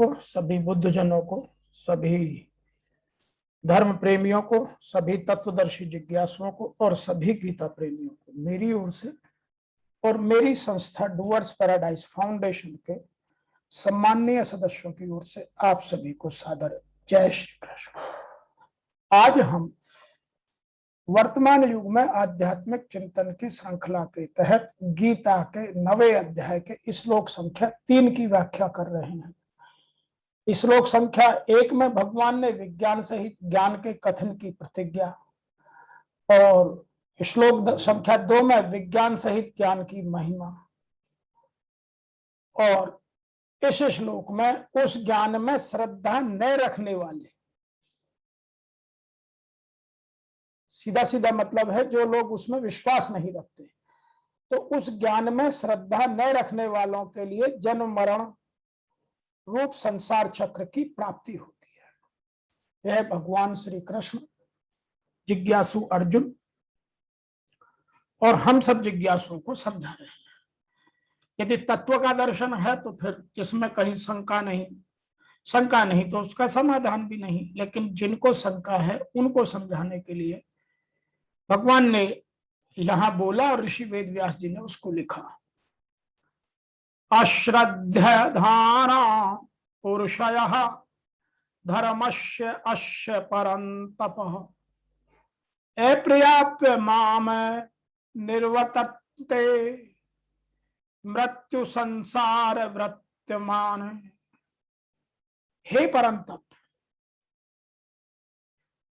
को, सभी बुद्धजनों को, सभी धर्म प्रेमियों को, सभी तत्वदर्शी जिज्ञासुओं को और सभी गीता प्रेमियों को मेरी ओर से और मेरी संस्था डूअर्स पैराडाइज फाउंडेशन के सम्माननीय सदस्यों की ओर से आप सभी को सादर जय श्री कृष्ण। आज हम वर्तमान युग में आध्यात्मिक चिंतन की श्रृंखला के तहत गीता के 9वें अध्याय के श्लोक संख्या 3 की व्याख्या कर रहे हैं। श्लोक संख्या 1 में भगवान ने विज्ञान सहित ज्ञान के कथन की प्रतिज्ञा और श्लोक संख्या 2 में विज्ञान सहित ज्ञान की महिमा, और इस श्लोक में उस ज्ञान में श्रद्धा न रखने वाले, सीधा सीधा मतलब है जो लोग उसमें विश्वास नहीं रखते, तो उस ज्ञान में श्रद्धा न रखने वालों के लिए जन्म मरण रूप संसार चक्र की प्राप्ति होती है। यह भगवान श्री कृष्ण जिज्ञासु अर्जुन और हम सब जिज्ञासुओं को समझा रहे हैं। यदि तत्व का दर्शन है तो फिर इसमें कहीं शंका नहीं तो उसका समाधान भी नहीं, लेकिन जिनको शंका है उनको समझाने के लिए भगवान ने यहां बोला और ऋषि वेद व्यास जी ने उसको लिखा। अश्रद्धधाना पुरुषयः धर्मस्य अस्य परन्तपः अप्रियाप्य माम निर्वर्तन्ते मृत्यु संसार वृत्यमान। हे परंतप,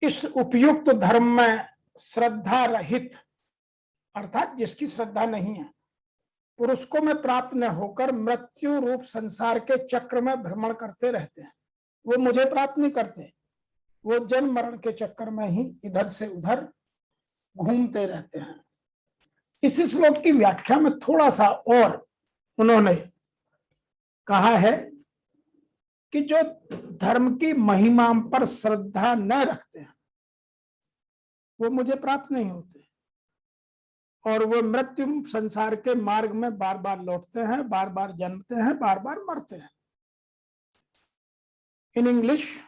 इस उपयुक्त धर्म में श्रद्धा रहित अर्थात जिसकी श्रद्धा नहीं है पुरुष को में प्राप्त न होकर मृत्यु रूप संसार के चक्र में भ्रमण करते रहते हैं। वो मुझे प्राप्त नहीं करते, वो जन्म मरण के चक्कर में ही इधर से उधर घूमते रहते हैं। इस श्लोक की व्याख्या में थोड़ा सा और उन्होंने कहा है कि जो धर्म की महिमा पर श्रद्धा न रखते हैं वो मुझे प्राप्त नहीं होते, और वो मृत्यु रूप संसार के मार्ग में बार बार लौटते हैं, बार बार जन्मते हैं, बार बार मरते हैं। In English,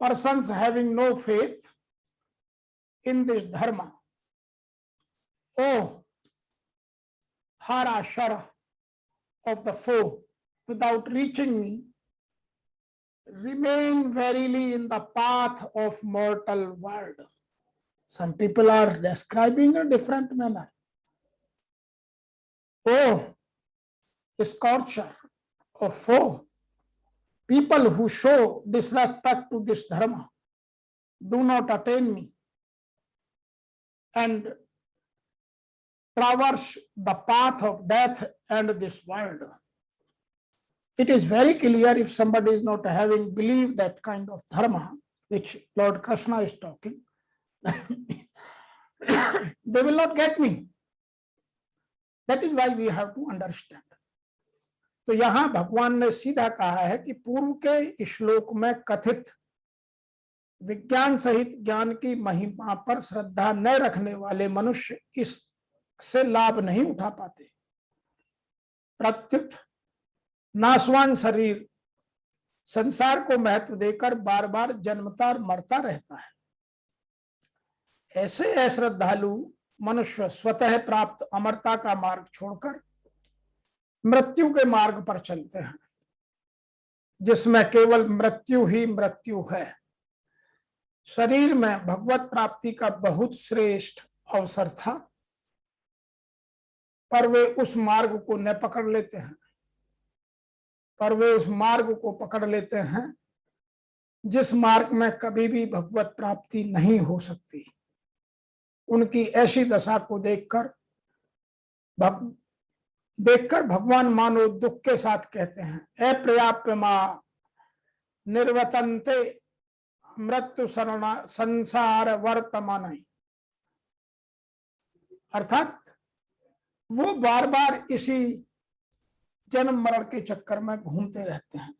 persons having no faith in this dharma, oh hara shara of the foe, without reaching me, remain verily in the path of mortal world. Some people are describing a different manner. Oh, scorcher of foe, people who show disrespect to this dharma, do not attain me and traverse the path of death and this world. It is very clear if somebody is not having believed that kind of dharma, which Lord Krishna is talking, they will not get me. That is why we have to understand. तो यहां भगवान ने सीधा कहा है कि पूर्व के श्लोक में कथित विज्ञान सहित ज्ञान की महिमा पर श्रद्धा न रखने वाले मनुष्य इससे लाभ नहीं उठा पाते। प्रत्युत नाशवान शरीर संसार को महत्व देकर बार बार जन्मता और मरता रहता है। ऐसे अश्रद्धालु मनुष्य स्वतः प्राप्त अमरता का मार्ग छोड़कर मृत्यु के मार्ग पर चलते हैं, जिसमें केवल मृत्यु ही मृत्यु है। शरीर में भगवत प्राप्ति का बहुत श्रेष्ठ अवसर था, पर वे उस मार्ग को न पकड़ लेते हैं, जिस मार्ग में कभी भी भगवत प्राप्ति नहीं हो सकती। उनकी ऐसी दशा को देखकर भगवान मानो दुख के साथ कहते हैं, अप्रियाप्य मां निर्वर्तन्ते मृत्यु संसार वर्तमान। अर्थात वो बार बार इसी जन्म मरण के चक्कर में घूमते रहते हैं।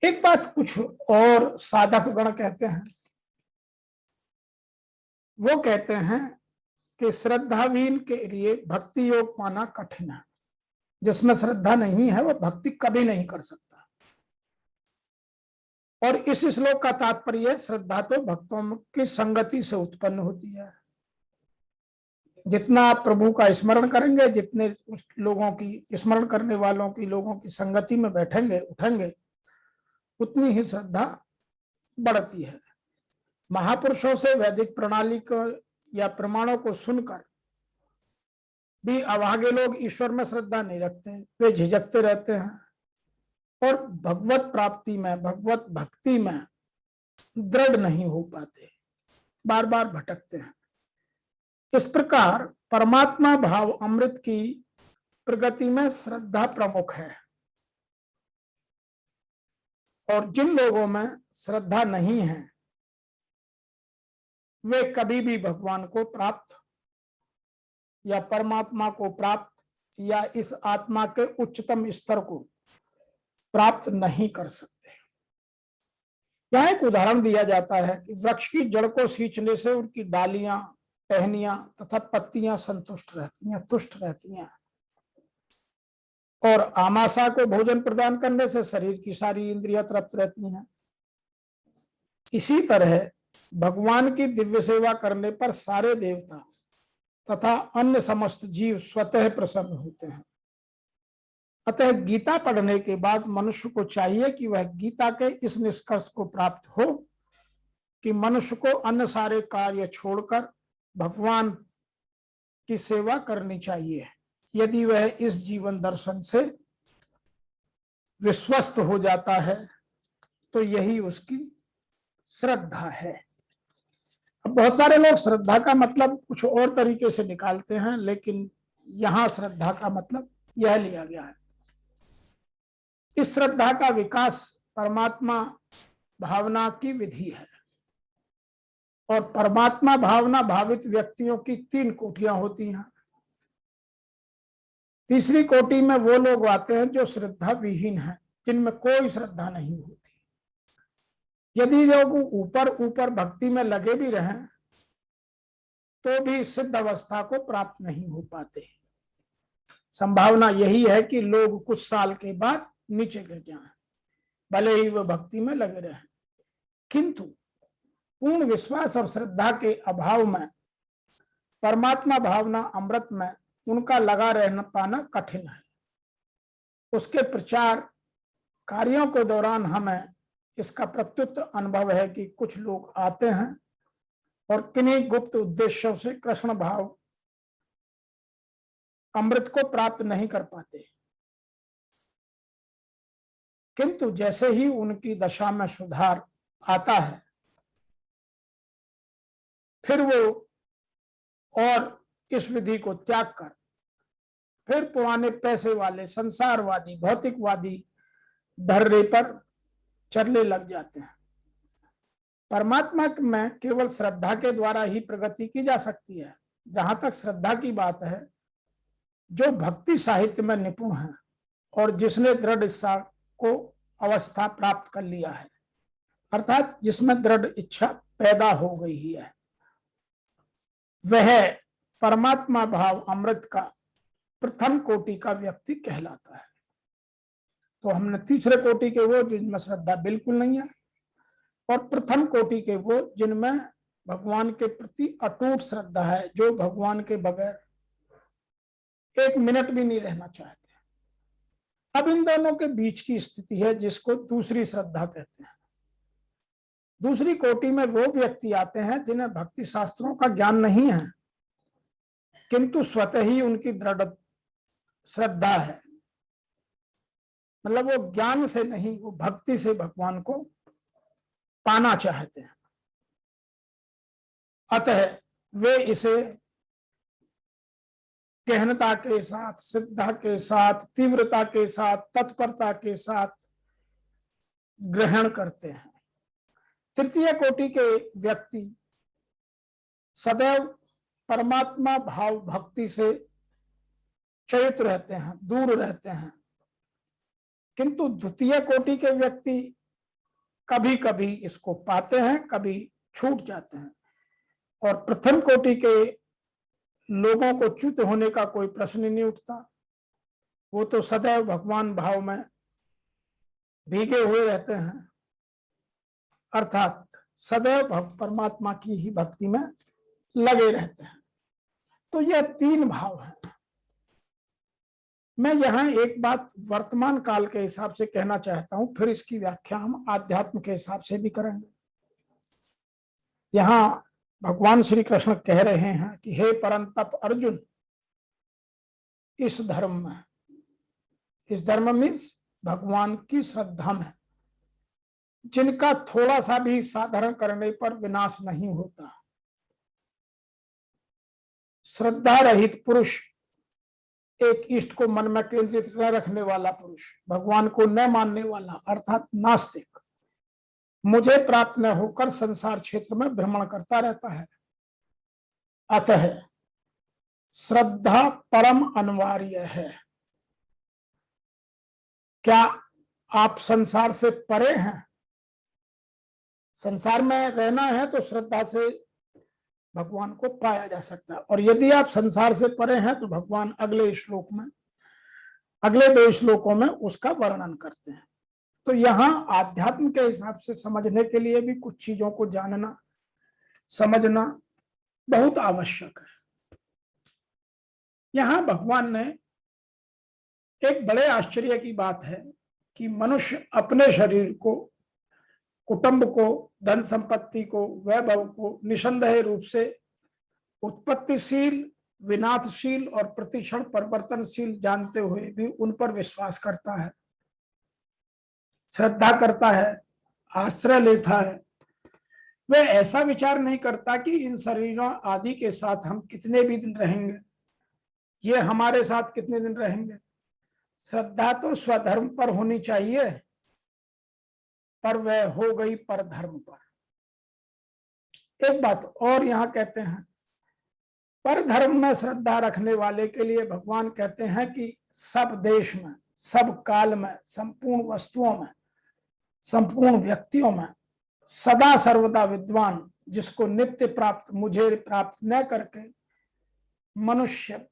एक बात कुछ और साधक गण कहते हैं, वो कहते हैं कि श्रद्धाहीन के लिए भक्ति योग पाना कठिन है। जिसमें श्रद्धा नहीं है वो भक्ति कभी नहीं कर सकता। और इस श्लोक का तात्पर्य है, श्रद्धा तो भक्तों की संगति से उत्पन्न होती है। जितना आप प्रभु का स्मरण करेंगे, जितने उस लोगों की स्मरण करने वालों की लोगों की संगति में बैठेंगे उठेंगे, उतनी ही श्रद्धा बढ़ती है। महापुरुषों से वैदिक प्रणाली को या प्रमाणों को सुनकर भी अभागे लोग ईश्वर में श्रद्धा नहीं रखते, वे झिझकते रहते हैं और भगवत प्राप्ति में, भगवत भक्ति में दृढ़ नहीं हो पाते, बार बार भटकते हैं। इस प्रकार परमात्मा भाव अमृत की प्रगति में श्रद्धा प्रमुख है, और जिन लोगों में श्रद्धा नहीं है वे कभी भी भगवान को प्राप्त या परमात्मा को प्राप्त या इस आत्मा के उच्चतम स्तर को प्राप्त नहीं कर सकते। यहाँ एक उदाहरण दिया जाता है कि वृक्ष की जड़ को सींचने से उनकी डालियां, टहनियां तथा पत्तियां संतुष्ट रहती हैं, तुष्ट रहती हैं, और आमाशा को भोजन प्रदान करने से शरीर की सारी इंद्रियां तृप्त रहती हैं। इसी तरह भगवान की दिव्य सेवा करने पर सारे देवता तथा अन्य समस्त जीव स्वतः प्रसन्न होते हैं। अतः गीता पढ़ने के बाद मनुष्य को चाहिए कि वह गीता के इस निष्कर्ष को प्राप्त हो कि मनुष्य को अन्य सारे कार्य छोड़कर भगवान की सेवा करनी चाहिए। यदि वह इस जीवन दर्शन से विश्वस्त हो जाता है तो यही उसकी श्रद्धा है। अब बहुत सारे लोग श्रद्धा का मतलब कुछ और तरीके से निकालते हैं, लेकिन यहां श्रद्धा का मतलब यह लिया गया है। इस श्रद्धा का विकास परमात्मा भावना की विधि है, और परमात्मा भावना भावित व्यक्तियों की 3 कोटियां होती हैं। तीसरी कोटि में वो लोग आते हैं जो श्रद्धा विहीन हैं, जिनमें कोई श्रद्धा नहीं होती। यदि लोग ऊपर ऊपर भक्ति में लगे भी रहें तो भी सिद्ध अवस्था को प्राप्त नहीं हो पाते। संभावना यही है कि लोग कुछ साल के बाद नीचे गिर जाएं, भले ही वह भक्ति में लगे रहें, किंतु पूर्ण विश्वास और श्रद्धा के अभाव में परमात्मा भावना अमृत में उनका लगा रहना पाना कठिन है। उसके प्रचार कार्यों के दौरान हमें इसका प्रत्युत अनुभव है कि कुछ लोग आते हैं और किन्हीं गुप्त उद्देश्यों से कृष्ण भाव अमृत को प्राप्त नहीं कर पाते, किंतु जैसे ही उनकी दशा में सुधार आता है फिर वो और इस विधि को त्याग कर फिर पुराने पैसे वाले संसारवादी भौतिकवादी ढर्रे पर चलने लग जाते हैं। परमात्मा में केवल श्रद्धा के द्वारा ही प्रगति की जा सकती है। जहां तक श्रद्धा की बात है, जो भक्ति साहित्य में निपुण है और जिसने दृढ़ इच्छा को अवस्था प्राप्त कर लिया है, अर्थात जिसमें दृढ़ इच्छा पैदा हो गई ही है, वह परमात्मा भाव अमृत का प्रथम कोटि का व्यक्ति कहलाता है। तो हमने तीसरे कोटि के वो जिनमें श्रद्धा बिल्कुल नहीं है, और प्रथम कोटि के वो जिनमें भगवान के प्रति अटूट श्रद्धा है, जो भगवान के बगैर 1 मिनट भी नहीं रहना चाहते। अब इन दोनों के बीच की स्थिति है जिसको दूसरी श्रद्धा कहते हैं। दूसरी कोटि में वो व्यक्ति आते हैं जिन्हें भक्ति शास्त्रों का ज्ञान नहीं है, किंतु स्वतः ही उनकी दृढ़ श्रद्धा है। मतलब वो ज्ञान से नहीं, वो भक्ति से भगवान को पाना चाहते हैं। अतः वे इसे गहनता के साथ, श्रद्धा के साथ, तीव्रता के साथ, तत्परता के साथ ग्रहण करते हैं। तृतीय कोटि के व्यक्ति सदैव परमात्मा भाव भक्ति से चयित रहते हैं, दूर रहते हैं, किंतु द्वितीय कोटि के व्यक्ति कभी कभी इसको पाते हैं, कभी छूट जाते हैं। और प्रथम कोटि के लोगों को च्युत होने का कोई प्रश्न ही नहीं उठता। वो तो सदैव भगवान भाव में भीगे हुए रहते हैं अर्थात सदैव परमात्मा की ही भक्ति में लगे रहते हैं। तो यह तीन भाव है। मैं यहाँ एक बात वर्तमान काल के हिसाब से कहना चाहता हूं, फिर इसकी व्याख्या हम आध्यात्म के हिसाब से भी करेंगे। यहाँ भगवान श्री कृष्ण कह रहे हैं कि हे परंतप अर्जुन, इस धर्म मीन्स भगवान की श्रद्धा में, जिनका थोड़ा सा भी साधारण करने पर विनाश नहीं होता। श्रद्धा रहित पुरुष, एक इष्ट को मन में केंद्रित न रखने वाला पुरुष, भगवान को न मानने वाला अर्थात नास्तिक, मुझे प्राप्त न होकर संसार क्षेत्र में भ्रमण करता रहता है। अतः श्रद्धा परम अनिवार्य है। क्या आप संसार से परे हैं? संसार में रहना है तो श्रद्धा से भगवान को पाया जा सकता है। और यदि आप संसार से परे हैं तो भगवान अगले श्लोक में, अगले 2 श्लोकों में उसका वर्णन करते हैं। तो यहाँ आध्यात्म के हिसाब से समझने के लिए भी कुछ चीजों को जानना, समझना बहुत आवश्यक है। यहाँ भगवान ने एक बड़े आश्चर्य की बात है कि मनुष्य अपने शरीर को, कुटुंब को, धन संपत्ति को, वैभव को निसंदेह रूप से उत्पत्तिशील, विनाशशील और प्रतिक्षण परिवर्तनशील जानते हुए भी उन पर विश्वास करता है, श्रद्धा करता है, आश्रय लेता है। वह ऐसा विचार नहीं करता कि इन शरीरों आदि के साथ हम कितने भी दिन रहेंगे, ये हमारे साथ कितने दिन रहेंगे। श्रद्धा तो स्वधर्म पर होनी चाहिए, पर वह हो गई पर धर्म पर। एक बात और यहाँ कहते हैं, पर धर्म में श्रद्धा रखने वाले के लिए भगवान कहते हैं कि सब देश में, सब काल में, संपूर्ण वस्तुओं में, संपूर्ण व्यक्तियों में सदा सर्वदा विद्वान, जिसको नित्य प्राप्त, मुझे प्राप्त न करके मनुष्य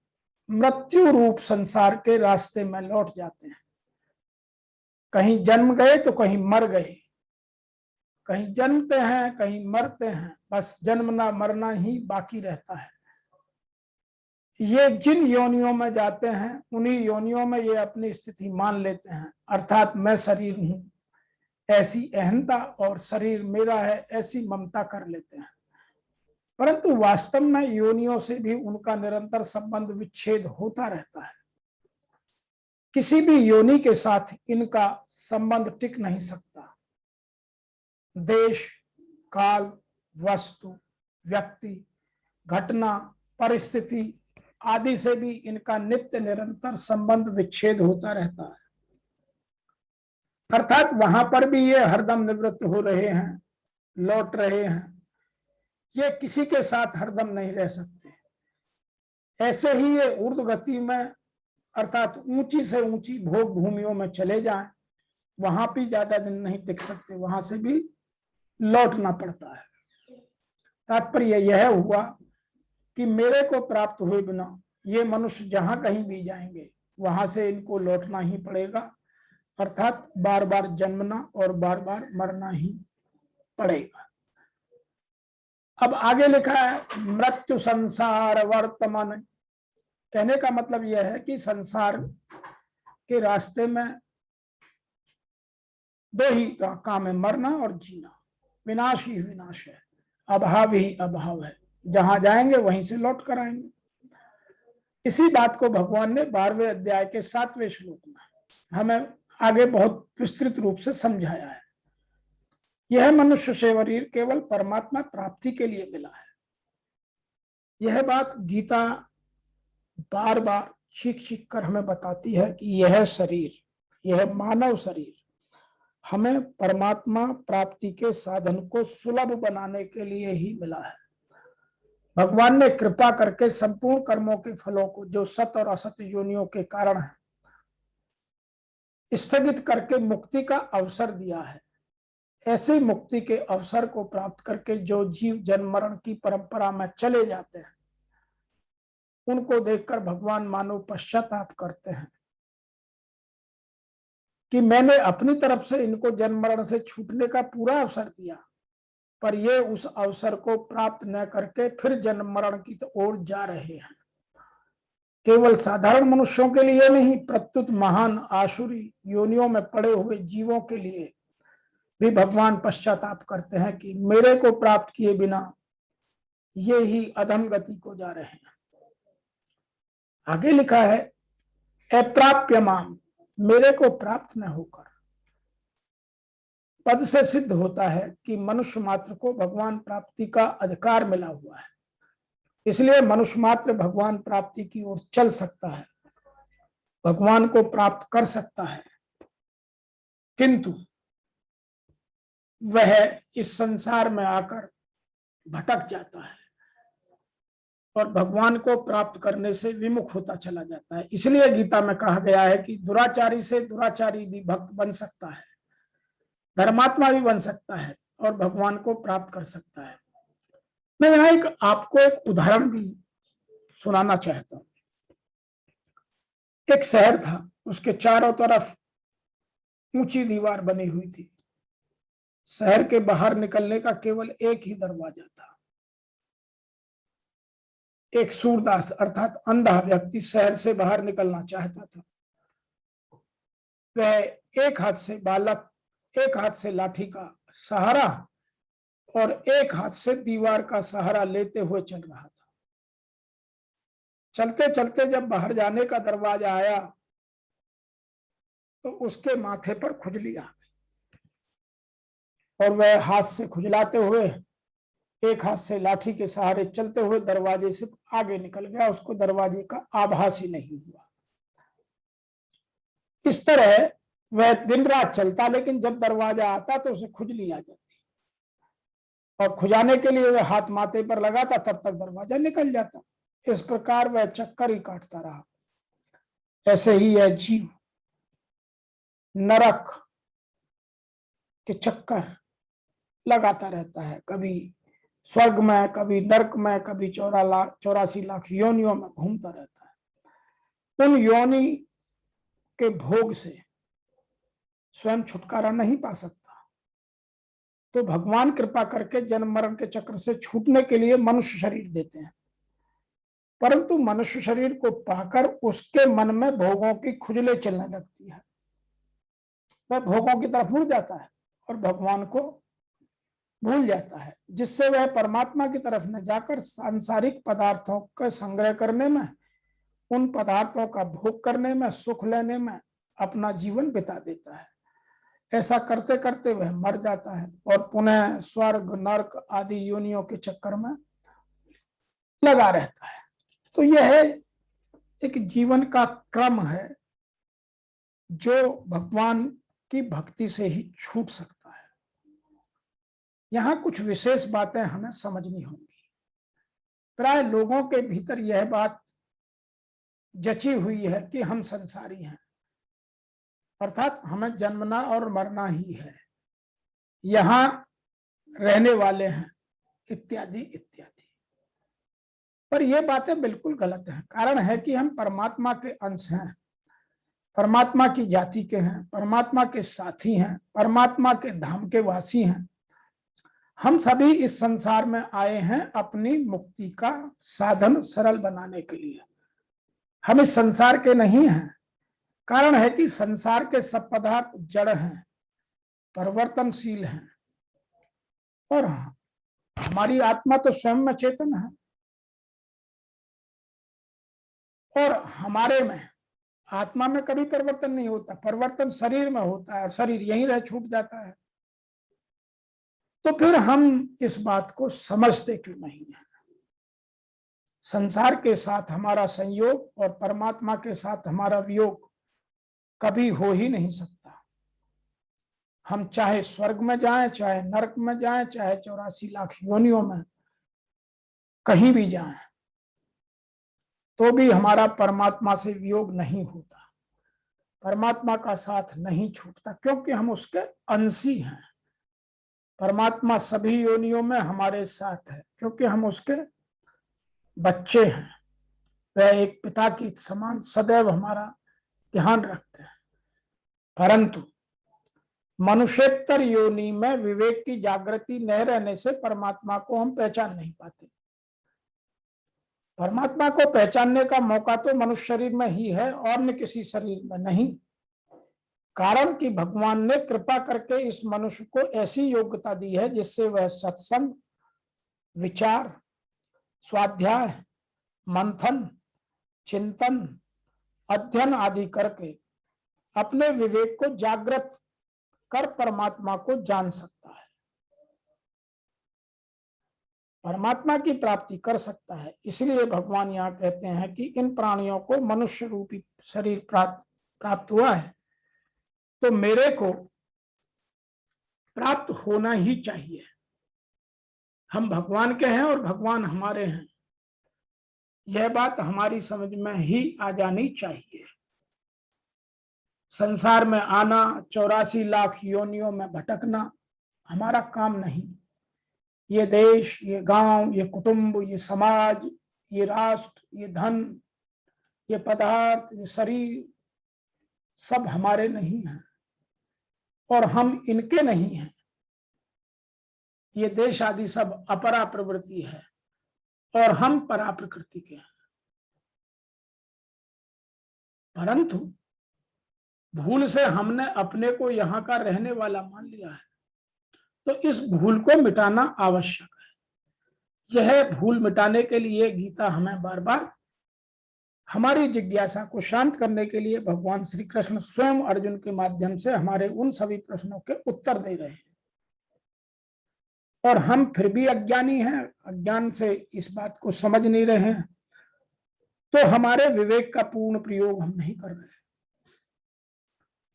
मृत्यु रूप संसार के रास्ते में लौट जाते हैं। कहीं जन्म गए तो कहीं मर गए, कहीं जन्मते हैं कहीं मरते हैं, बस जन्मना मरना ही बाकी रहता है। ये जिन योनियों में जाते हैं उन्हीं योनियों में ये अपनी स्थिति मान लेते हैं, अर्थात मैं शरीर हूं ऐसी अहंता और शरीर मेरा है ऐसी ममता कर लेते हैं। परंतु वास्तव में योनियों से भी उनका निरंतर संबंध विच्छेद होता रहता है। किसी भी योनि के साथ इनका संबंध टिक नहीं सकता। देश, काल, वस्तु, व्यक्ति, घटना, परिस्थिति आदि से भी इनका नित्य निरंतर संबंध विच्छेद होता रहता है। अर्थात वहां पर भी ये हरदम निवृत्त हो रहे हैं, लौट रहे हैं, ये किसी के साथ हरदम नहीं रह सकते। ऐसे ही ये ऊर्ध्व गति में, अर्थात ऊंची से ऊंची भोग भूमियों में चले जाएं, वहां भी ज्यादा दिन नहीं टिक सकते, वहां से भी लौटना पड़ता है। तात्पर्य यह हुआ कि मेरे को प्राप्त हुए बिना ये मनुष्य जहां कहीं भी जाएंगे वहां से इनको लौटना ही पड़ेगा, अर्थात बार बार जन्मना और बार बार मरना ही पड़ेगा। अब आगे लिखा है मृत्यु संसार वर्तमान। कहने का मतलब यह है कि संसार के रास्ते में 2 ही काम है, मरना और जीना। विनाश ही विनाश है, अभाव ही अभाव है, जहां जाएंगे वहीं से लौट कर आएंगे। इसी बात को भगवान ने 12वें अध्याय के 7वें श्लोक में हमें आगे बहुत विस्तृत रूप से समझाया है। यह मनुष्य शरीर केवल परमात्मा प्राप्ति के लिए मिला है। यह बात गीता बार बार चीख कर हमें बताती है कि यह शरीर, यह मानव शरीर हमें परमात्मा प्राप्ति के साधन को सुलभ बनाने के लिए ही मिला है। भगवान ने कृपा करके संपूर्ण कर्मों के फलों को, जो सत और असत योनियों के कारण है, स्थगित करके मुक्ति का अवसर दिया है। ऐसे मुक्ति के अवसर को प्राप्त करके जो जीव जन्म मरण की परंपरा में चले जाते हैं, उनको देखकर भगवान मानव पश्चाताप करते हैं। कि मैंने अपनी तरफ से इनको जन्म मरण से छूटने का पूरा अवसर दिया, पर ये उस अवसर को प्राप्त न करके फिर जन्म मरण की ओर जा रहे हैं। केवल साधारण मनुष्यों के लिए नहीं, प्रत्युत महान आसुरी योनियों में पड़े हुए जीवों के लिए भी भगवान पश्चाताप करते हैं कि मेरे को प्राप्त किए बिना ये ही अधम गति को जा रहे हैं। आगे लिखा है, अप्राप्यमाम, मेरे को प्राप्त न होकर। पद से सिद्ध होता है कि मनुष्य मात्र को भगवान प्राप्ति का अधिकार मिला हुआ है, इसलिए मनुष्य मात्र भगवान प्राप्ति की ओर चल सकता है, भगवान को प्राप्त कर सकता है, किंतु वह इस संसार में आकर भटक जाता है और भगवान को प्राप्त करने से विमुख होता चला जाता है। इसलिए गीता में कहा गया है कि दुराचारी से दुराचारी भी भक्त बन सकता है, धर्मात्मा भी बन सकता है और भगवान को प्राप्त कर सकता है। मैं यहाँ आपको एक उदाहरण भी सुनाना चाहता हूं। एक शहर था, उसके चारों तरफ ऊंची दीवार बनी हुई थी। शहर के बाहर निकलने का केवल एक ही दरवाजा था। एक सूरदास अर्थात अंधा व्यक्ति शहर से बाहर निकलना चाहता था। वह एक हाथ से बालक, एक हाथ से लाठी का सहारा और एक हाथ से दीवार का सहारा लेते हुए चल रहा था। चलते चलते जब बाहर जाने का दरवाजा आया तो उसके माथे पर खुजली आ गई और वह हाथ से खुजलाते हुए, एक हाथ से लाठी के सहारे चलते हुए दरवाजे से आगे निकल गया। उसको दरवाजे का आभास ही नहीं हुआ। इस तरह वह दिन रात चलता, लेकिन जब दरवाजा आता तो उसे खुजली आ जाती और खुजाने के लिए वह हाथ माथे पर लगाता, तब तक दरवाजा निकल जाता। इस प्रकार वह चक्कर ही काटता रहा। ऐसे ही यह जीव नरक के चक्कर लगाता रहता है, कभी स्वर्ग में, कभी नरक में, कभी 84 लाख योनियों में घूमता रहता है। उन योनि के भोग से स्वयं छुटकारा नहीं पा सकता, तो भगवान कृपा करके जन्म मरण के चक्र से छूटने के लिए मनुष्य शरीर देते हैं। परंतु मनुष्य शरीर को पाकर उसके मन में भोगों की खुजले चलने लगती है। वह भोगों की तरफ मुड़ जाता है और भगवान को भूल जाता है, जिससे वह परमात्मा की तरफ न जाकर सांसारिक पदार्थों का संग्रह करने में, उन पदार्थों का भोग करने में, सुख लेने में अपना जीवन बिता देता है। ऐसा करते करते वह मर जाता है और पुनः स्वर्ग नरक आदि योनियों के चक्कर में लगा रहता है। तो यह एक जीवन का क्रम है जो भगवान की भक्ति से ही छूट सकता है। यहाँ कुछ विशेष बातें हमें समझनी होंगी। प्राय लोगों के भीतर यह बात जची हुई है कि हम संसारी हैं, अर्थात हमें जन्मना और मरना ही है, यहाँ रहने वाले हैं, इत्यादि इत्यादि। पर यह बातें बिल्कुल गलत हैं। कारण है कि हम परमात्मा के अंश हैं, परमात्मा की जाति के हैं, परमात्मा के साथी हैं, परमात्मा के धाम के वासी हैं। हम सभी इस संसार में आए हैं अपनी मुक्ति का साधन सरल बनाने के लिए। हम इस संसार के नहीं हैं। कारण है कि संसार के सब पदार्थ जड़ हैं, परिवर्तनशील हैं, और हमारी आत्मा तो स्वयं में चेतन है। और हमारे में, आत्मा में कभी परिवर्तन नहीं होता, परिवर्तन शरीर में होता है और शरीर यहीं रह छूट जाता है। तो फिर हम इस बात को समझते क्यों नहीं है? संसार के साथ हमारा संयोग और परमात्मा के साथ हमारा वियोग कभी हो ही नहीं सकता। हम चाहे स्वर्ग में जाएं, चाहे नरक में जाएं, चाहे 84 लाख योनियों में कहीं भी जाएं, तो भी हमारा परमात्मा से वियोग नहीं होता, परमात्मा का साथ नहीं छूटता, क्योंकि हम उसके अंशी हैं। परमात्मा सभी योनियों में हमारे साथ है, क्योंकि हम उसके बच्चे हैं। वह एक पिता की समान सदैव हमारा ध्यान रखते हैं। परंतु मनुष्योत्तर योनि में विवेक की जागृति न रहने से परमात्मा को हम पहचान नहीं पाते। परमात्मा को पहचानने का मौका तो मनुष्य शरीर में ही है और न किसी शरीर में नहीं। कारण कि भगवान ने कृपा करके इस मनुष्य को ऐसी योग्यता दी है जिससे वह सत्संग, विचार, स्वाध्याय, मंथन, चिंतन, अध्ययन आदि करके अपने विवेक को जागृत कर परमात्मा को जान सकता है, परमात्मा की प्राप्ति कर सकता है। इसलिए भगवान यहाँ कहते हैं कि इन प्राणियों को मनुष्य रूपी शरीर प्राप्त हुआ है तो मेरे को प्राप्त होना ही चाहिए। हम भगवान के हैं और भगवान हमारे हैं, यह बात हमारी समझ में ही आ जानी चाहिए। संसार में आना, 84 लाख योनियों में भटकना हमारा काम नहीं। ये देश, ये गांव, ये कुटुंब, ये समाज, ये राष्ट्र, ये धन, ये पदार्थ, ये शरीर सब हमारे नहीं हैं और हम इनके नहीं हैं। ये देश आदि सब अपरा प्रवृत्ति है और हम परा प्रकृति के हैं। परंतु भूल से हमने अपने को यहाँ का रहने वाला मान लिया है, तो इस भूल को मिटाना आवश्यक है। यह भूल मिटाने के लिए गीता हमें बार बार हमारी जिज्ञासा को शांत करने के लिए भगवान श्री कृष्ण स्वयं अर्जुन के माध्यम से हमारे उन सभी प्रश्नों के उत्तर दे रहे हैं। और हम फिर भी अज्ञानी हैं, अज्ञान से इस बात को समझ नहीं रहे हैं, तो हमारे विवेक का पूर्ण प्रयोग हम नहीं कर रहे।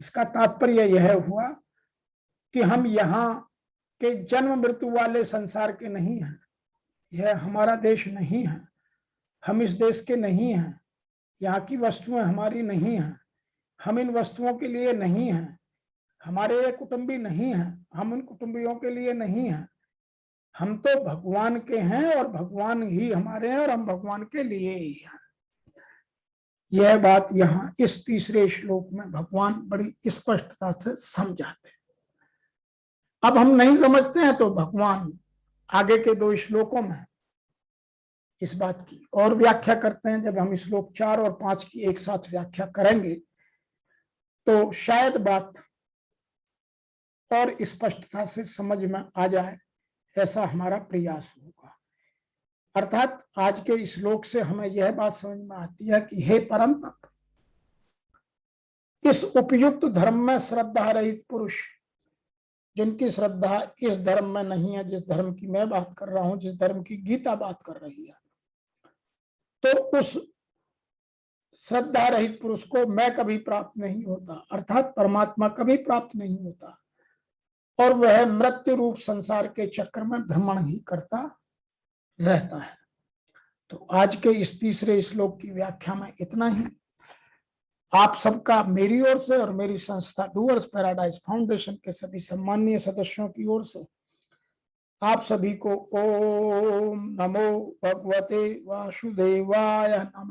इसका तात्पर्य यह हुआ कि हम यहाँ के जन्म मृत्यु वाले संसार के नहीं हैं। यह हमारा देश नहीं है, हम इस देश के नहीं हैं, यहाँ की वस्तुएं हमारी नहीं हैं, हम इन वस्तुओं के लिए नहीं हैं, हमारे ये कुटुंबी नहीं हैं, हम उन कुटुंबियों के लिए नहीं हैं। हम तो भगवान के हैं और भगवान ही हमारे हैं और हम भगवान के लिए ही हैं। यह बात यहाँ इस तीसरे श्लोक में भगवान बड़ी स्पष्टता से समझाते हैं। अब हम नहीं समझते हैं तो भगवान आगे के 2 श्लोकों में इस बात की और व्याख्या करते हैं। जब हम श्लोक 4 और 5 की एक साथ व्याख्या करेंगे तो शायद बात और स्पष्टता से समझ में आ जाए, ऐसा हमारा प्रयास होगा। अर्थात आज के श्लोक से हमें यह बात समझ में आती है कि हे परम तप, इस उपयुक्त धर्म में श्रद्धा रहित पुरुष, जिनकी श्रद्धा इस धर्म में नहीं है, जिस धर्म की मैं बात कर रहा हूं, जिस धर्म की गीता बात कर रही है, तो उस श्रद्धा रहित पुरुष को मैं कभी प्राप्त नहीं होता, अर्थात परमात्मा कभी प्राप्त नहीं होता और वह मृत्यु रूप संसार के चक्र में भ्रमण ही करता रहता है। तो आज के इस तीसरे श्लोक की व्याख्या में इतना ही। आप सबका मेरी ओर से और मेरी संस्था डूअर्स पैराडाइज फाउंडेशन के सभी सम्माननीय सदस्यों की ओर से आप सभी को ओम नमो भगवते वासुदेवाय नमः।